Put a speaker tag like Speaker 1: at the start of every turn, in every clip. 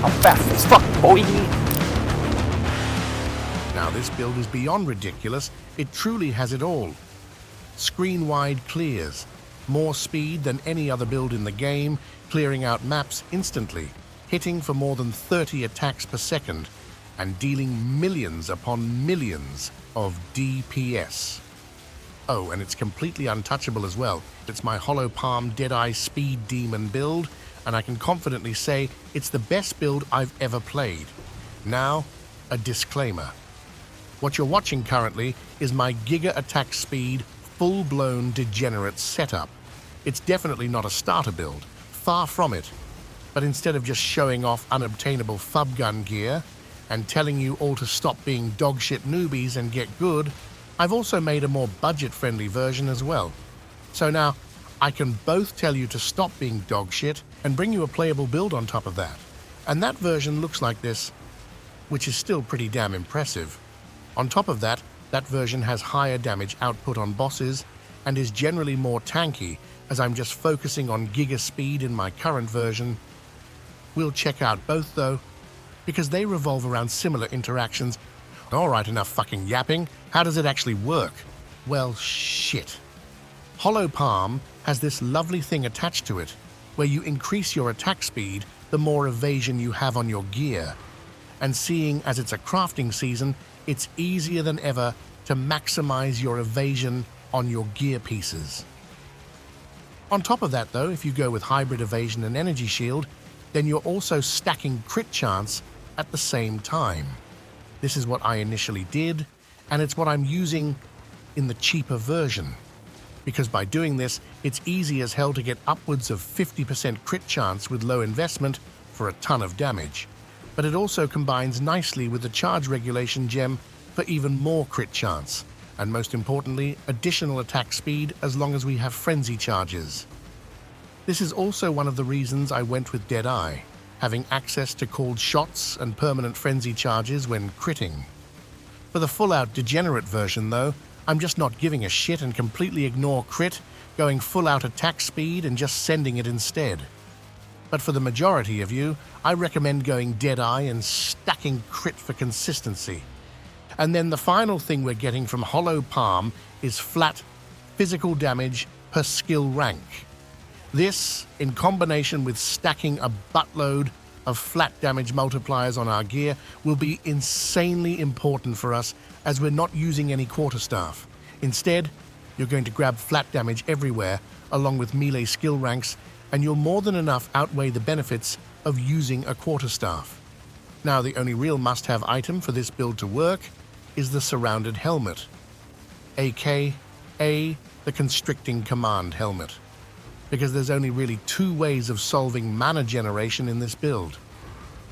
Speaker 1: I'm fast as fuck, boy.
Speaker 2: Now this build is beyond ridiculous. It truly has it all. Screen-wide clears, more speed than any other build in the game, clearing out maps instantly, hitting for more than 30 attacks per second, and dealing millions upon millions of DPS. Oh, and it's completely untouchable as well. It's my Hollow Palm Deadeye Speed Demon build, and I can confidently say it's the best build I've ever played. Now, a disclaimer. What you're watching currently is my Giga Attack Speed full-blown degenerate setup. It's definitely not a starter build, far from it. But instead of just showing off unobtainable FUB gun gear and telling you all to stop being dogshit newbies and get good, I've also made a more budget-friendly version as well. So now, I can both tell you to stop being dogshit and bring you a playable build on top of that. And that version looks like this, which is still pretty damn impressive. On top of that, that version has higher damage output on bosses and is generally more tanky, as I'm just focusing on Giga Speed in my current version. We'll check out both though, because they revolve around similar interactions. Alright, enough fucking yapping. How does it actually work? Well, shit. Hollow Palm has this lovely thing attached to it, where you increase your attack speed the more evasion you have on your gear. And seeing as it's a crafting season, it's easier than ever to maximize your evasion on your gear pieces. On top of that though, if you go with hybrid evasion and energy shield, then you're also stacking crit chance at the same time. This is what I initially did, and it's what I'm using in the cheaper version. Because by doing this, it's easy as hell to get upwards of 50% crit chance with low investment for a ton of damage. But it also combines nicely with the charge regulation gem for even more crit chance, and most importantly, additional attack speed as long as we have frenzy charges. This is also one of the reasons I went with Deadeye, having access to called shots and permanent frenzy charges when critting. For the full-out degenerate version though, I'm just not giving a shit and completely ignore crit, going full-out attack speed and just sending it instead. But for the majority of you, I recommend going Deadeye and stacking crit for consistency. And then the final thing we're getting from Hollow Palm is flat physical damage per skill rank. This, in combination with stacking a buttload of flat damage multipliers on our gear, will be insanely important for us as we're not using any quarterstaff. Instead, you're going to grab flat damage everywhere along with melee skill ranks, and you'll more than enough outweigh the benefits of using a quarterstaff. Now, the only real must-have item for this build to work is the Surrounded Helmet, aka the Constricting Command Helmet. Because there's only really two ways of solving mana generation in this build.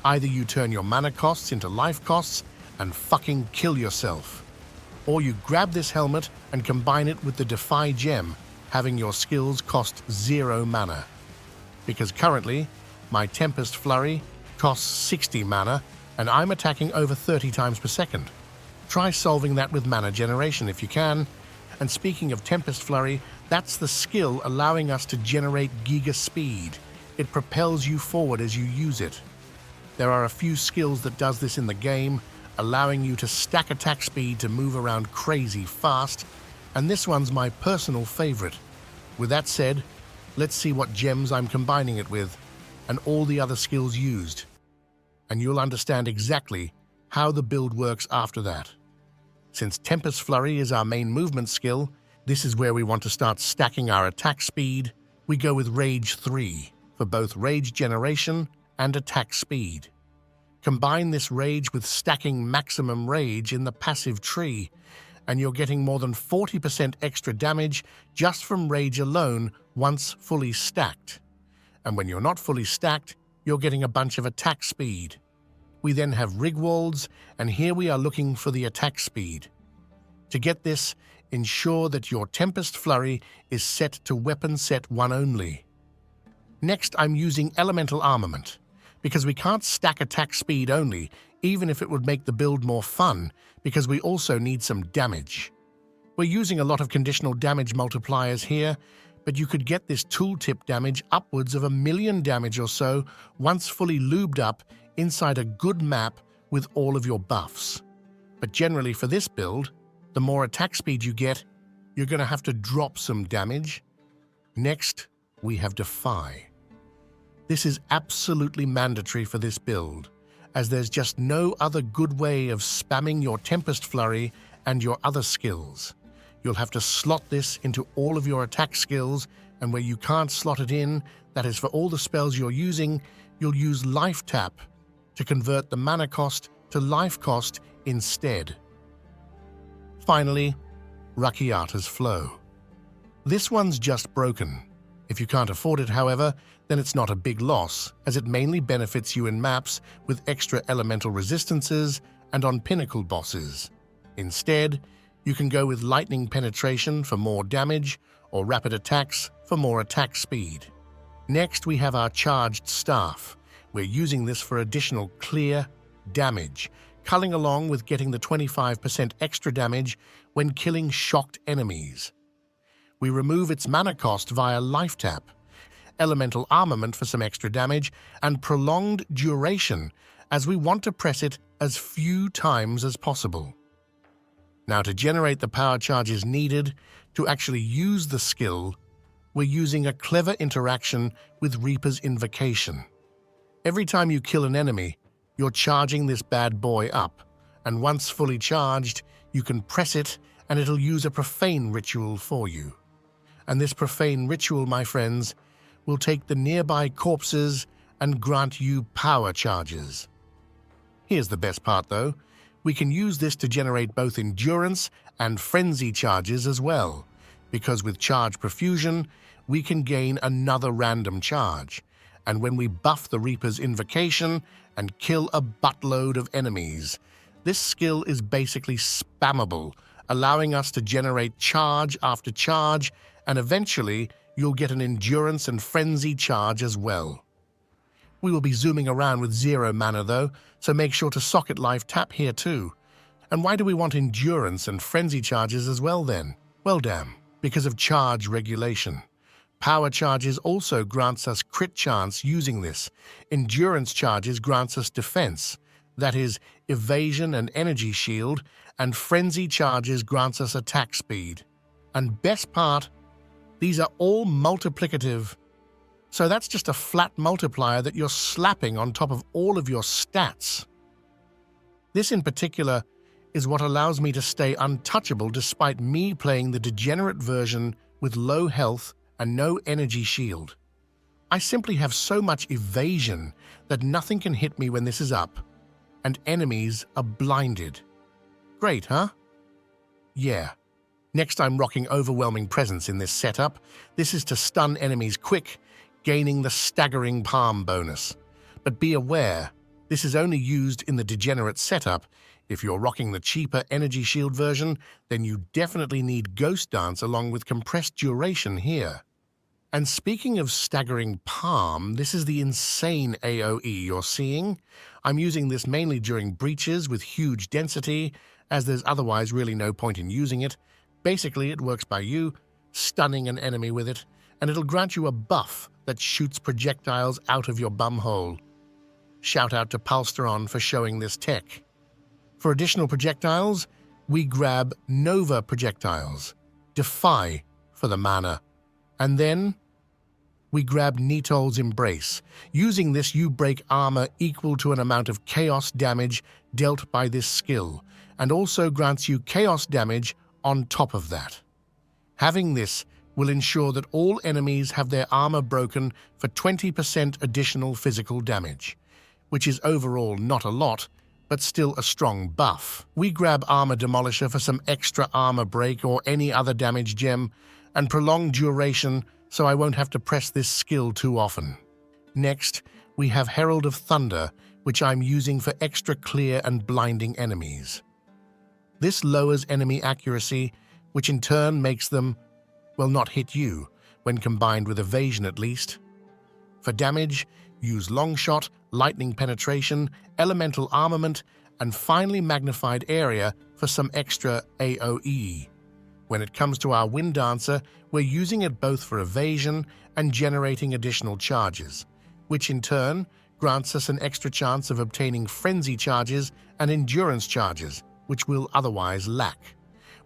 Speaker 2: Either you turn your mana costs into life costs and fucking kill yourself, or you grab this helmet and combine it with the Defy gem, having your skills cost 0 mana. Because currently, my Tempest Flurry costs 60 mana, and I'm attacking over 30 times per second. Try solving that with mana generation if you can. And speaking of Tempest Flurry, that's the skill allowing us to generate Giga Speed. It propels you forward as you use it. There are a few skills that does this in the game, allowing you to stack attack speed to move around crazy fast, and this one's my personal favorite. With that said, let's see what gems I'm combining it with, and all the other skills used. And you'll understand exactly how the build works after that. Since Tempest Flurry is our main movement skill, this is where we want to start stacking our attack speed. We go with Rage 3 for both rage generation and attack speed. Combine this rage with stacking maximum rage in the passive tree, and you're getting more than 40% extra damage just from rage alone once fully stacked. And when you're not fully stacked, you're getting a bunch of attack speed. We then have Rigwalds, and here we are looking for the attack speed. To get this, ensure that your Tempest Flurry is set to weapon set 1 only. Next, I'm using Elemental Armament, because we can't stack attack speed only, even if it would make the build more fun, because we also need some damage. We're using a lot of conditional damage multipliers here, but you could get this tooltip damage upwards of 1,000,000 damage or so once fully lubed up inside a good map with all of your buffs. But generally for this build, the more attack speed you get, you're going to have to drop some damage. Next, we have Defy. This is absolutely mandatory for this build, as there's just no other good way of spamming your Tempest Flurry and your other skills. You'll have to slot this into all of your attack skills, and where you can't slot it in, that is for all the spells you're using, you'll use Life Tap to convert the mana cost to life cost instead. Finally, Rakiata's Flow. This one's just broken. If you can't afford it, however, then it's not a big loss, as it mainly benefits you in maps with extra elemental resistances and on pinnacle bosses. Instead, you can go with Lightning Penetration for more damage or Rapid Attacks for more attack speed. Next, we have our Charged Staff. We're using this for additional clear damage, culling along with getting the 25% extra damage when killing shocked enemies. We remove its mana cost via Life Tap, Elemental Armament for some extra damage, and Prolonged Duration, as we want to press it as few times as possible. Now, to generate the power charges needed to actually use the skill, we're using a clever interaction with Reaper's Invocation. Every time you kill an enemy, you're charging this bad boy up, and once fully charged, you can press it and it'll use a profane ritual for you. And this profane ritual, my friends, will take the nearby corpses and grant you power charges. Here's the best part, though. We can use this to generate both endurance and frenzy charges as well, because with Charge Profusion, we can gain another random charge. And when we buff the Reaper's Invocation and kill a buttload of enemies, this skill is basically spammable, allowing us to generate charge after charge, and eventually you'll get an endurance and frenzy charge as well. We will be zooming around with 0 mana though, so make sure to socket Life Tap here too. And why do we want endurance and frenzy charges as well then? Well damn, because of charge regulation. Power charges also grants us crit chance using this. Endurance charges grants us defense, that is, evasion and energy shield, and frenzy charges grants us attack speed. And best part, these are all multiplicative. So that's just a flat multiplier that you're slapping on top of all of your stats. This in particular is what allows me to stay untouchable despite me playing the degenerate version with low health and no energy shield. I simply have so much evasion that nothing can hit me when this is up, and enemies are blinded. Great, huh? Yeah. Next, I'm rocking Overwhelming Presence in this setup. This is to stun enemies quick, gaining the Staggering Palm bonus. But be aware, this is only used in the degenerate setup. If you're rocking the cheaper Energy Shield version, then you definitely need Ghost Dance along with Compressed Duration here. And speaking of Staggering Palm, this is the insane AoE you're seeing. I'm using this mainly during breaches with huge density, as there's otherwise really no point in using it. Basically, it works by you stunning an enemy with it, and it'll grant you a buff that shoots projectiles out of your bumhole. Shout out to Palsteron for showing this tech. For additional projectiles, we grab Nova projectiles, Defy for the mana, and then we grab Nitol's Embrace. Using this, you break armor equal to an amount of chaos damage dealt by this skill, and also grants you chaos damage on top of that. Having this will ensure that all enemies have their armor broken for 20% additional physical damage, which is overall not a lot, but still a strong buff. We grab Armor Demolisher for some extra armor break or any other damage gem, and prolonged duration so I won't have to press this skill too often. Next, we have Herald of Thunder, which I'm using for extra clear and blinding enemies. This lowers enemy accuracy, which in turn makes them, well, not hit you, when combined with evasion at least. For damage, use Longshot, Lightning Penetration, Elemental Armament, and finally Magnified Area for some extra AoE. When it comes to our Wind Dancer, we're using it both for evasion and generating additional charges, which in turn grants us an extra chance of obtaining frenzy charges and endurance charges, which we'll otherwise lack.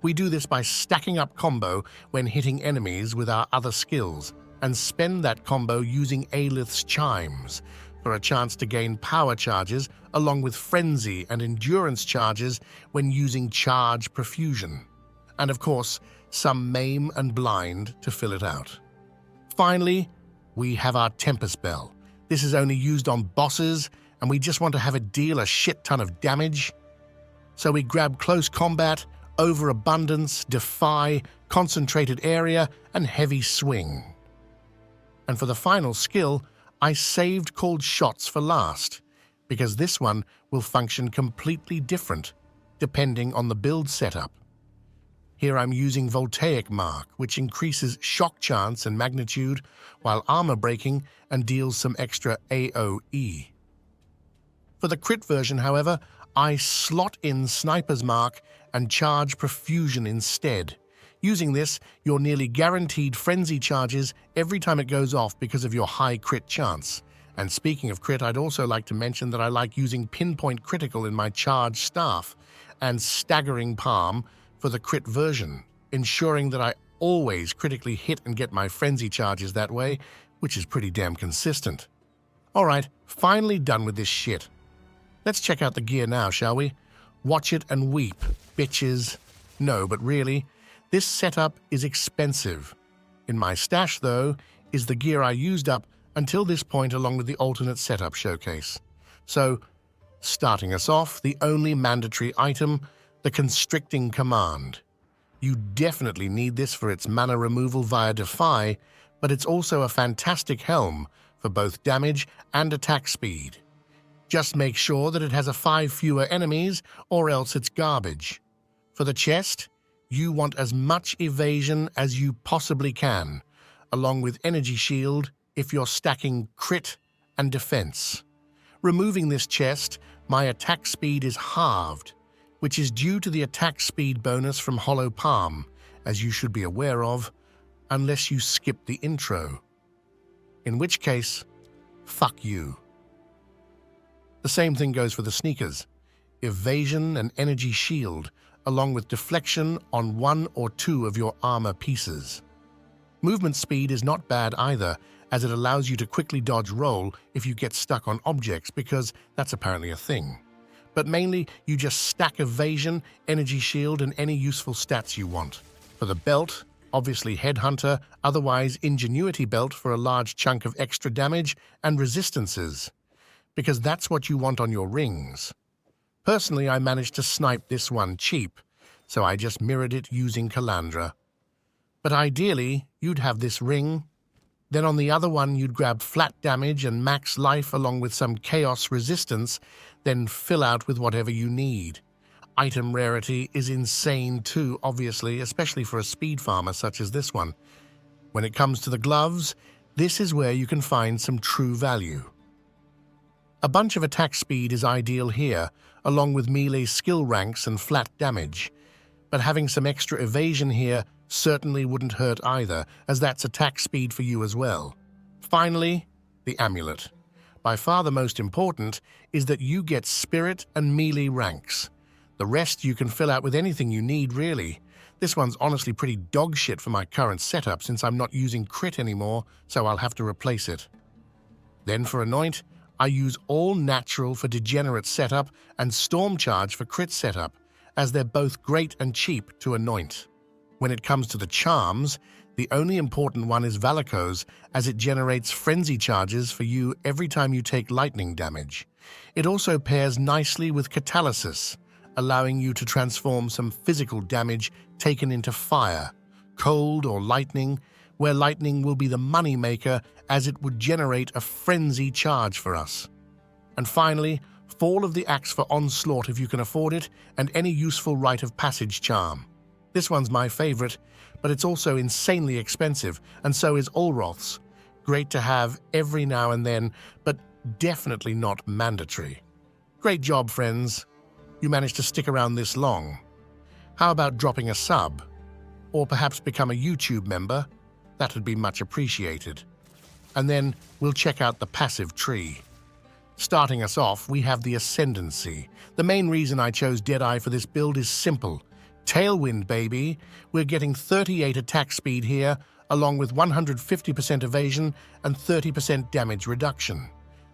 Speaker 2: We do this by stacking up combo when hitting enemies with our other skills, and spend that combo using Aelith's chimes for a chance to gain power charges along with frenzy and endurance charges when using charge profusion. And of course, some maim and blind to fill it out. Finally, we have our temper spell. This is only used on bosses, and we just want to have it deal a shit ton of damage. So we grab close combat, overabundance, defy, concentrated area, and heavy swing. And for the final skill, I saved called shots for last, because this one will function completely different, depending on the build setup. Here I'm using Voltaic Mark, which increases shock chance and magnitude while armor breaking and deals some extra AoE. For the crit version, however, I slot in Sniper's Mark and charge Profusion instead. Using this, you're nearly guaranteed frenzy charges every time it goes off because of your high crit chance. And speaking of crit, I'd also like to mention that I like using Pinpoint Critical in my charge staff and Staggering Palm for the crit version, ensuring that I always critically hit and get my frenzy charges that way, which is pretty damn consistent. Alright, finally done with this shit. Let's check out the gear now, shall we? Watch it and weep, bitches. No, but really, this setup is expensive. In my stash, though, is the gear I used up until this point along with the alternate setup showcase. So, starting us off, the only mandatory item, the Constricting Command. You definitely need this for its mana removal via Defy, but it's also a fantastic helm for both damage and attack speed. Just make sure that it has a 5 fewer enemies, or else it's garbage. For the chest, you want as much evasion as you possibly can, along with Energy Shield if you're stacking crit and defense. Removing this chest, my attack speed is halved, which is due to the attack speed bonus from Hollow Palm, as you should be aware of, unless you skip the intro. In which case, fuck you. The same thing goes for the sneakers. Evasion and Energy Shield, along with deflection on 1 or 2 of your armor pieces. Movement speed is not bad either, as it allows you to quickly dodge roll if you get stuck on objects, because that's apparently a thing. But mainly, you just stack evasion, Energy Shield, and any useful stats you want. For the belt, obviously Headhunter, otherwise Ingenuity Belt for a large chunk of extra damage and resistances, because that's what you want on your rings. Personally, I managed to snipe this one cheap, so I just mirrored it using Calandra. But ideally, you'd have this ring. Then on the other one, you'd grab flat damage and max life along with some chaos resistance, then fill out with whatever you need. Item rarity is insane too, obviously, especially for a speed farmer such as this one. When it comes to the gloves, this is where you can find some true value. A bunch of attack speed is ideal here, along with melee skill ranks and flat damage. But having some extra evasion here certainly wouldn't hurt either, as that's attack speed for you as well. Finally, the amulet. By far the most important is that you get spirit and melee ranks. The rest you can fill out with anything you need, really. This one's honestly pretty dog shit for my current setup since I'm not using crit anymore, so I'll have to replace it. Then for anoint, I use all natural for degenerate setup and storm charge for crit setup, as they're both great and cheap to anoint. When it comes to the charms, the only important one is Valakos, as it generates frenzy charges for you every time you take lightning damage. It also pairs nicely with Catalysis, allowing you to transform some physical damage taken into fire, cold or lightning, where lightning will be the money maker as it would generate a frenzy charge for us. And finally, Fall of the Axe for Onslaught if you can afford it, and any useful Rite of Passage charm. This one's my favorite, but it's also insanely expensive, and so is Olroth's. Great to have every now and then, but definitely not mandatory. Great job, friends. You managed to stick around this long. How about dropping a sub? Or perhaps become a YouTube member? That would be much appreciated. And then we'll check out the passive tree. Starting us off, we have the Ascendancy. The main reason I chose Deadeye for this build is simple. Tailwind, baby. We're getting 38 attack speed here, along with 150% evasion and 30% damage reduction.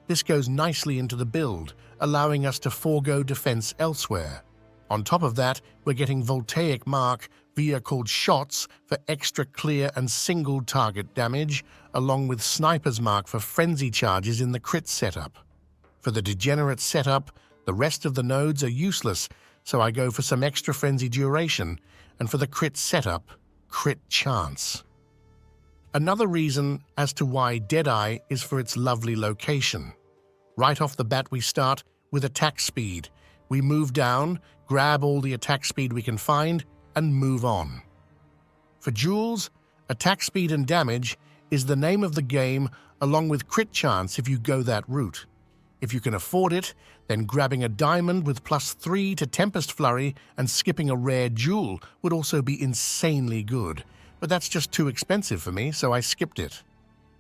Speaker 2: This goes nicely into the build, allowing us to forego defense elsewhere. On top of that, we're getting Voltaic Mark via called Shots for extra clear and single target damage, along with Sniper's Mark for frenzy charges in the crit setup. For the degenerate setup, the rest of the nodes are useless, so I go for some extra frenzy duration, and for the crit setup, crit chance. Another reason as to why Deadeye is for its lovely location. Right off the bat we start with attack speed. We move down, grab all the attack speed we can find, and move on. For jewels, attack speed and damage is the name of the game, along with crit chance if you go that route. If you can afford it, then grabbing a diamond with +3 to Tempest Flurry and skipping a rare jewel would also be insanely good. But that's just too expensive for me, so I skipped it.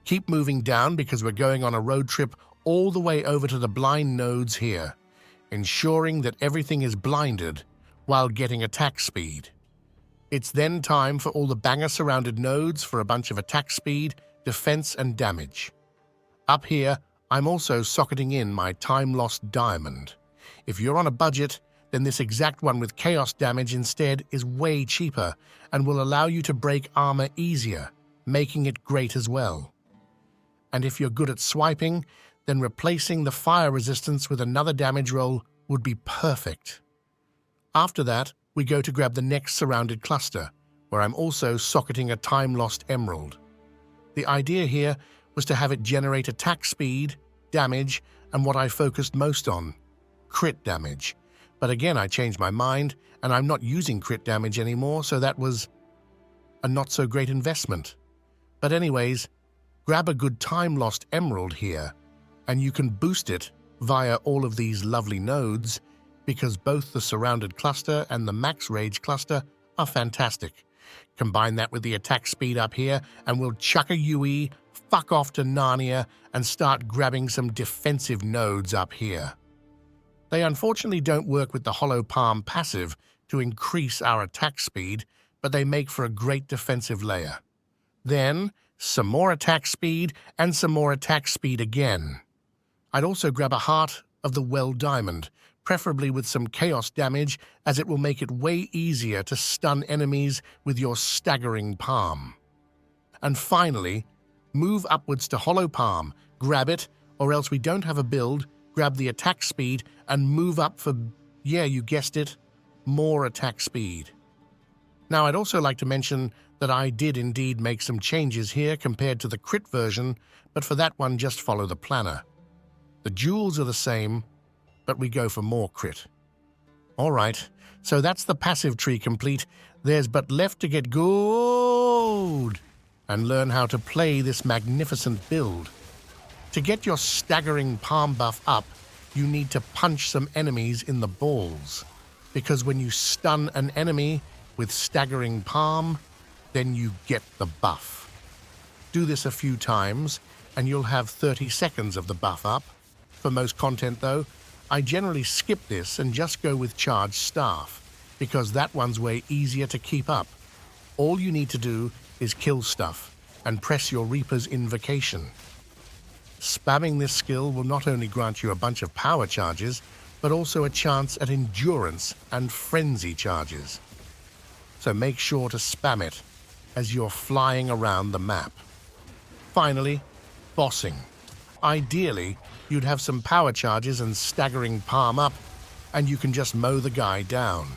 Speaker 2: Keep moving down because we're going on a road trip all the way over to the blind nodes here, ensuring that everything is blinded while getting attack speed. It's then time for all the banger-surrounded nodes for a bunch of attack speed, defense, and damage. Up here, I'm also socketing in my time-lost diamond. If you're on a budget, then this exact one with chaos damage instead is way cheaper and will allow you to break armor easier, making it great as well. And if you're good at swiping, then replacing the fire resistance with another damage roll would be perfect. After that, we go to grab the next surrounded cluster, where I'm also socketing a time-lost emerald. The idea here was to have it generate attack speed, damage, and what I focused most on, crit damage. But again, I changed my mind, and I'm not using crit damage anymore, so that was a not-so-great investment. But anyways, grab a good time-lost emerald here, and you can boost it via all of these lovely nodes, because both the surrounded cluster and the max rage cluster are fantastic. Combine that with the attack speed up here, and we'll chuck a UE, fuck off to Narnia, and start grabbing some defensive nodes up here. They unfortunately don't work with the Hollow Palm passive to increase our attack speed, but they make for a great defensive layer. Then, some more attack speed and some more attack speed again. I'd also grab a Heart of the Well Diamond, preferably with some chaos damage, as it will make it way easier to stun enemies with your staggering palm. And finally, move upwards to Hollow Palm, grab it, or else we don't have a build, grab the attack speed, and move up for, yeah, you guessed it, more attack speed. Now, I'd also like to mention that I did indeed make some changes here compared to the crit version, but for that one, just follow the planner. The jewels are the same, but we go for more crit. Alright, so that's the passive tree complete. There's but left to get good and learn how to play this magnificent build. To get your staggering palm buff up, you need to punch some enemies in the balls, because when you stun an enemy with staggering palm, then you get the buff. Do this a few times, and you'll have 30 seconds of the buff up. For most content though, I generally skip this and just go with Charged Staff, because that one's way easier to keep up. All you need to do is kill stuff and press your Reaper's Invocation. Spamming this skill will not only grant you a bunch of power charges, but also a chance at endurance and frenzy charges. So make sure to spam it as you're flying around the map. Finally, bossing. Ideally, you'd have some power charges and staggering palm up, and you can just mow the guy down.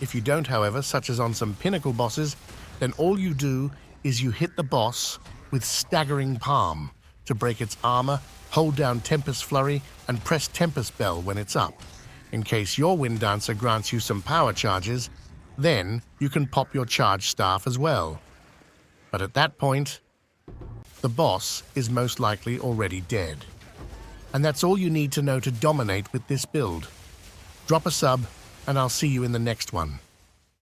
Speaker 2: If you don't, however, such as on some pinnacle bosses, then all you do is you hit the boss with staggering palm to break its armor, hold down Tempest Flurry, and press Tempest Bell when it's up. In case your Wind Dancer grants you some power charges, then you can pop your Charged Staff as well. But at that point, the boss is most likely already dead. And that's all you need to know to dominate with this build. Drop a sub, and I'll see you in the next one.